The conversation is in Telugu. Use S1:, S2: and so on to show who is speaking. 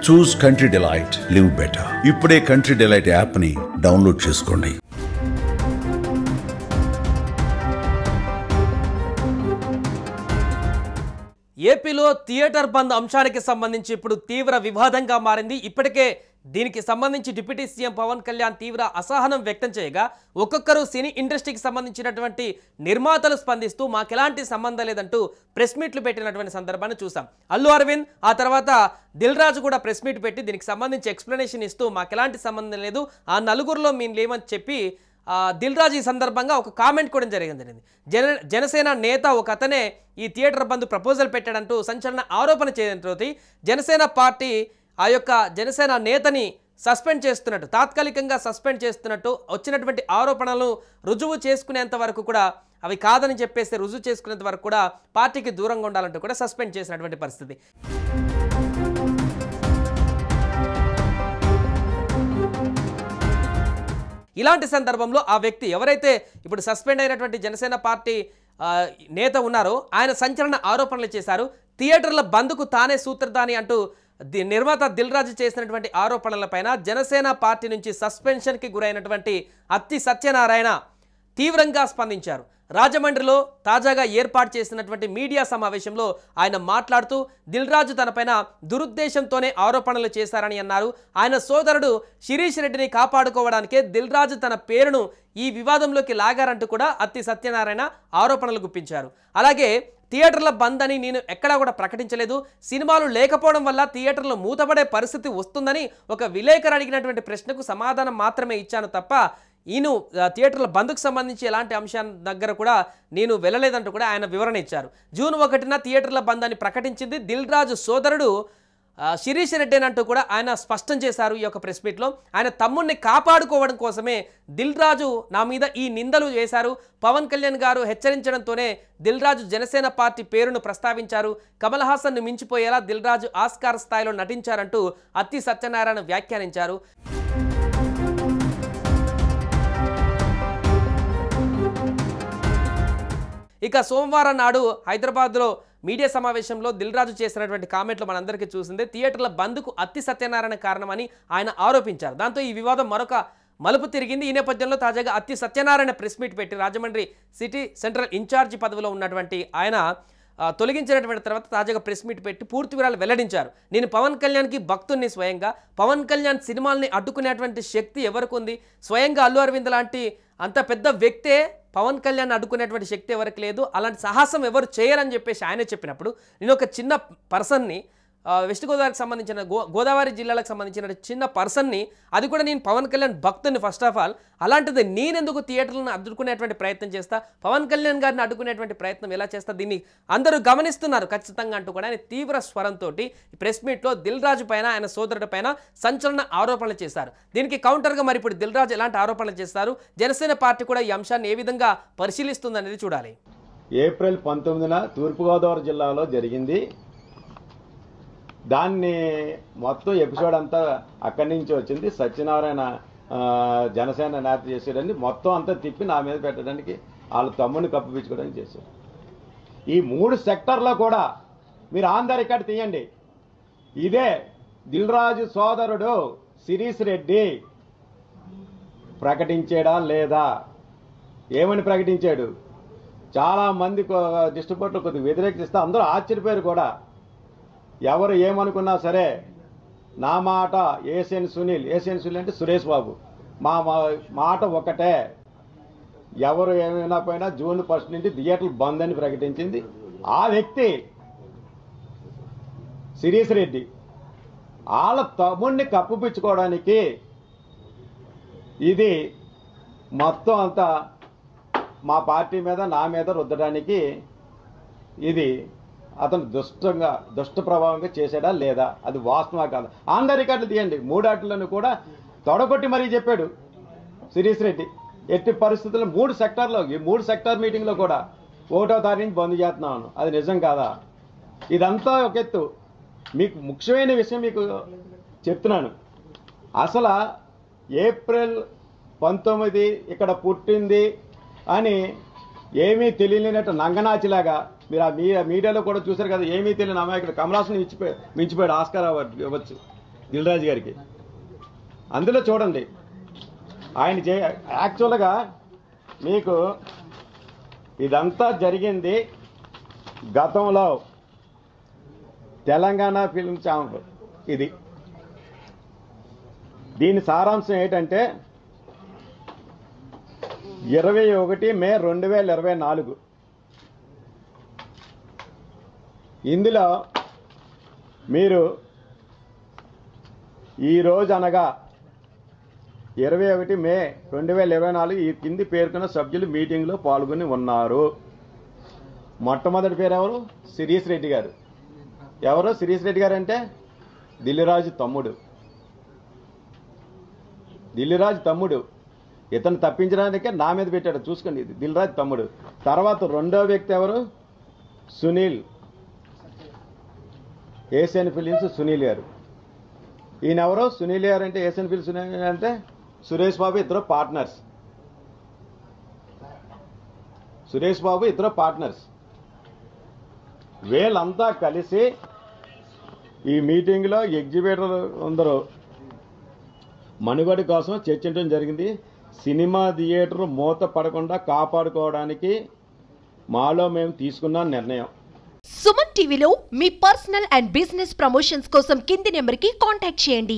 S1: చూస్ కంట్రీ డిలైట్, లివ్ బెటర్. ఇప్పుడే కంట్రీ డిలైట్ యాప్ ని డౌన్లోడ్ చేసుకోండి.
S2: ఏపీలో థియేటర్ బంద్ అంశానికి సంబంధించి ఇప్పుడు తీవ్ర వివాదంగా మారింది. ఇప్పటికే దీనికి సంబంధించి డిప్యూటీ సీఎం పవన్ కళ్యాణ్ తీవ్ర అసహనం వ్యక్తం చేయగా ఒక్కొక్కరు సినీ ఇండస్ట్రీకి సంబంధించినటువంటి నిర్మాతలు స్పందిస్తూ మాకెలాంటి సంబంధం లేదంటూ ప్రెస్ మీట్లు పెట్టినటువంటి సందర్భాన్ని చూసాం. అల్లు అరవింద్ ఆ తర్వాత దిల్ రాజు కూడా ప్రెస్ మీట్ పెట్టి దీనికి సంబంధించి ఎక్స్ప్లెనేషన్ ఇస్తూ మాకెలాంటి సంబంధం లేదు, ఆ నలుగురిలో మేము లేమని చెప్పి దిల్ రాజు ఈ సందర్భంగా ఒక కామెంట్ కూడా జరిగింది. జనసేన నేత ఒక అతనే ఈ థియేటర్ బంద్ ప్రపోజల్ పెట్టాడంటూ సంచలన ఆరోపణ చేయడంతో జనసేన పార్టీ ఆ యొక్క జనసేన నేతని సస్పెండ్ చేస్తున్నట్టు, తాత్కాలికంగా సస్పెండ్ చేస్తున్నట్టు వచ్చినటువంటి ఆరోపణలను రుజువు చేసుకునేంత వరకు కూడా అవి కాదని చెప్పేసి రుజువు చేసుకునేంత వరకు కూడా పార్టీకి దూరంగా ఉండాలంటూ కూడా సస్పెండ్ చేసినటువంటి పరిస్థితి. ఇలాంటి సందర్భంలో ఆ వ్యక్తి ఎవరైతే ఇప్పుడు సస్పెండ్ అయినటువంటి జనసేన పార్టీ నేత ఉన్నారో ఆయన సంచలన ఆరోపణలు చేశారు. థియేటర్ల బంద్కు తానే సూత్రధాని అంటూ నిర్మాత దిల్ రాజు చేసినటువంటి ఆరోపణలపైన జనసేన పార్టీ నుంచి సస్పెన్షన్కి గురైనటువంటి అత్తి సత్యనారాయణ తీవ్రంగా స్పందించారు. రాజమండ్రిలో తాజాగా ఏర్పాటు చేసినటువంటి మీడియా సమావేశంలో ఆయన మాట్లాడుతూ దిల్ రాజు తనపైన దురుద్దేశంతోనే ఆరోపణలు చేశారని అన్నారు. ఆయన సోదరుడు శిరీష్ రెడ్డిని కాపాడుకోవడానికే దిల్ రాజు తన పేరును ఈ వివాదంలోకి లాగారంటూ కూడా అత్తి సత్యనారాయణ ఆరోపణలు గుప్పించారు. అలాగే థియేటర్ల బంద్ అని నేను ఎక్కడా కూడా ప్రకటించలేదు, సినిమాలు లేకపోవడం వల్ల థియేటర్లు మూతపడే పరిస్థితి వస్తుందని ఒక విలేకరు అడిగినటువంటి ప్రశ్నకు సమాధానం మాత్రమే ఇచ్చాను తప్ప ఈయన థియేటర్ల బంద్కు సంబంధించి ఎలాంటి అంశాల దగ్గర కూడా నేను వెళ్ళలేదంటూ కూడా ఆయన వివరణ ఇచ్చారు. జూన్ 1న థియేటర్ల బంద్ అని ప్రకటించింది దిల్ రాజు సోదరుడు శిరీష్ రెడ్డి అంటూ కూడా ఆయన స్పష్టం చేశారు. ఈ యొక్క ప్రెస్ మీట్లో ఆయన తమ్ముడిని కాపాడుకోవడం కోసమే దిల్ రాజు నా మీద ఈ నిందలు వేశారు. పవన్ కళ్యాణ్ గారు హెచ్చరించడంతోనే దిల్ రాజు జనసేన పార్టీ పేరును ప్రస్తావించారు. కమల్ హాసన్ను మించిపోయేలా దిల్ రాజు ఆస్కార్ స్థాయిలో నటించారంటూ అత్తి సత్యనారాయణ వ్యాఖ్యానించారు. ఇక సోమవారం నాడు హైదరాబాద్లో మీడియా సమావేశంలో దిల్ రాజు చేసినటువంటి కామెంట్లు మనందరికీ చూసిందే. థియేటర్ల బంద్కు అత్తి సత్యనారాయణ కారణమని ఆయన ఆరోపించారు. దాంతో ఈ వివాదం మరొక మలుపు తిరిగింది. ఈ నేపథ్యంలో తాజాగా అత్తి సత్యనారాయణ ప్రెస్ మీట్ పెట్టి రాజమండ్రి సిటీ సెంట్రల్ ఇన్ఛార్జి పదవిలో ఉన్నటువంటి ఆయన తొలగించినటువంటి తర్వాత తాజాగా ప్రెస్ మీట్ పెట్టి పూర్తి వివరాలు వెల్లడించారు. నేను పవన్ కళ్యాణ్కి భక్తుడిని, స్వయంగా పవన్ కళ్యాణ్ సినిమాల్ని అడ్డుకునేటువంటి శక్తి ఎవరికి ఉంది? స్వయంగా అల్లు అరవింద్ లాంటి అంత పెద్ద వ్యక్తే పవన్ కళ్యాణ్ అడ్డుకునేటువంటి శక్తి ఎవరికి లేదు, అలాంటి సాహసం ఎవరు చేయరని చెప్పేసి ఆయన చెప్పినప్పుడు నేను ఒక చిన్న పర్సన్ని వెస్ట్ గోదావరికి సంబంధించిన గోదావరి జిల్లాలకు సంబంధించిన చిన్న పర్సన్ని, అది కూడా నేను పవన్ కళ్యాణ్ భక్తుని ఫస్ట్ ఆఫ్ ఆల్, అలాంటిది నేనెందుకు థియేటర్లను అడ్డుకునేటువంటి ప్రయత్నం చేస్తా, పవన్ కళ్యాణ్ గారిని అడ్డుకునేటువంటి ప్రయత్నం ఎలా చేస్తా, దీన్ని అందరూ గమనిస్తున్నారు ఖచ్చితంగా అంటూ కూడా ఆయన తీవ్ర స్వరంతో ప్రెస్ మీట్లో దిల్ రాజు పైన ఆయన సోదరుడి పైన సంచలన ఆరోపణలు చేశారు. దీనికి కౌంటర్గా మరి ఇప్పుడు దిల్ రాజు ఎలాంటి ఆరోపణలు చేస్తారు, జనసేన పార్టీ కూడా ఈ అంశాన్ని ఏ విధంగా పరిశీలిస్తుందనేది చూడాలి.
S3: ఏప్రిల్ 19న తూర్పుగోదావరి జిల్లాలో జరిగింది. దాన్ని మొత్తం ఎపిసోడ్ అంతా అక్కడి నుంచి వచ్చింది. సత్యనారాయణ జనసేన నేత చేసేయడానికి మొత్తం అంతా తిప్పి నా మీద పెట్టడానికి, వాళ్ళ తమ్ముడిని కప్పిపించుకోవడానికి చేశారు. ఈ 3 సెక్టర్లో కూడా మీరు ఆన్ ద రికార్డ్ తీయండి. ఇదే దిల్ రాజు సోదరుడు శిరీష్ రెడ్డి ప్రకటించాడా లేదా? ఏమని ప్రకటించాడు? చాలా మంది డిస్ట్రిబ్యూటర్లు కొద్దిగా వ్యతిరేకిస్తే అందరూ ఆశ్చర్యపోయారు కూడా. ఎవరు ఏమనుకున్నా సరే నా మాట ఏసియన్ సునీల్ అంటే సురేష్ బాబు, మా మాట ఒకటే. ఎవరు ఏమైనా పోయినా జూన్ 1 నుంచి థియేటర్లు బంద్ అని ప్రకటించింది ఆ వ్యక్తి శిరీష్ రెడ్డి. వాళ్ళ తమ్ముడిని కప్పుపించుకోవడానికి ఇది మొత్తం అంతా మా పార్టీ మీద నా మీద రుద్దడానికి ఇది అతను దుష్ట ప్రభావంగా చేశాడా లేదా, అది వాస్తవా కాదు? ఆన్ ద రికార్డులు తీయండి. 3 ఆటలను కూడా తొడగొట్టి మరీ చెప్పాడు శిరీష్ రెడ్డి. ఎట్టి పరిస్థితుల్లో 3 సెక్టార్లో, ఈ 3 సెక్టార్ మీటింగ్లో కూడా 1వ తారీఖు నుంచి బంద్ చేస్తున్నాను, అది నిజం కాదా? ఇదంతా ఒక ఎత్తు. మీకు ముఖ్యమైన విషయం మీకు చెప్తున్నాను. అసలు ఏప్రిల్ 19 ఇక్కడ పుట్టింది అని ఏమీ తెలియలేనట్టు నంగనాచిలాగా మీరు ఆ మీడియాలో కూడా చూశారు కదా, ఏమీ తెలియని అమాయకుడు కమల్ హాసన్ మించిపోయాడు ఆస్కార్ అవార్డు ఇవ్వచ్చు. దిల్ రాజు గారికి. అందులో చూడండి, ఆయన యాక్చువల్గా మీకు ఇదంతా జరిగింది గతంలో తెలంగాణ ఫిల్మ్ ఛాంబర్. ఇది దీని సారాంశం ఏంటంటే 21 మే 2024. ఇందులో మీరు ఈరోజు అనగా 21 మే 2024 ఈ కింది పేర్కొన్న సభ్యులు మీటింగ్లో పాల్గొని ఉన్నారు. మొట్టమొదటి పేరు ఎవరు? శిరీష్ రెడ్డి గారు. ఎవరు శిరీష్ రెడ్డి గారు అంటే దిల్లురాజు తమ్ముడు. దిల్లురాజు తమ్ముడు. ఇతను తప్పించడానికే నా మీద పెట్టాడు, చూసుకోండి. ఇది దిల్రాజు తమ్ముడు. తర్వాత రెండో వ్యక్తి ఎవరు? సునీల్, ఏషియన్ ఫిలిమ్స్ సునీల్ గారు. ఈయన ఎవరో సునీల్ గారు అంటే ఏషియన్ ఫిలిమ్స్ సునీల్ అంటే సురేష్ బాబు ఇద్దరు పార్ట్నర్స్. సురేష్ బాబు ఇద్దరు పార్ట్నర్స్. వీళ్ళంతా కలిసి ఈ మీటింగ్లో ఎగ్జిబిటర్ అందరూ మనుగడ కోసం చర్చించడం జరిగింది. సినిమా థియేటర్ మూత పడకుండా కాపాడుకోవడానికి మాలో మేము తీసుకున్న నిర్ణయం.
S4: సుమన్ టీవీలో మీ పర్సనల్ అండ్ బిజినెస్ ప్రమోషన్స్ కోసం కింది నెంబర్కి కాంటాక్ట్ చేయండి.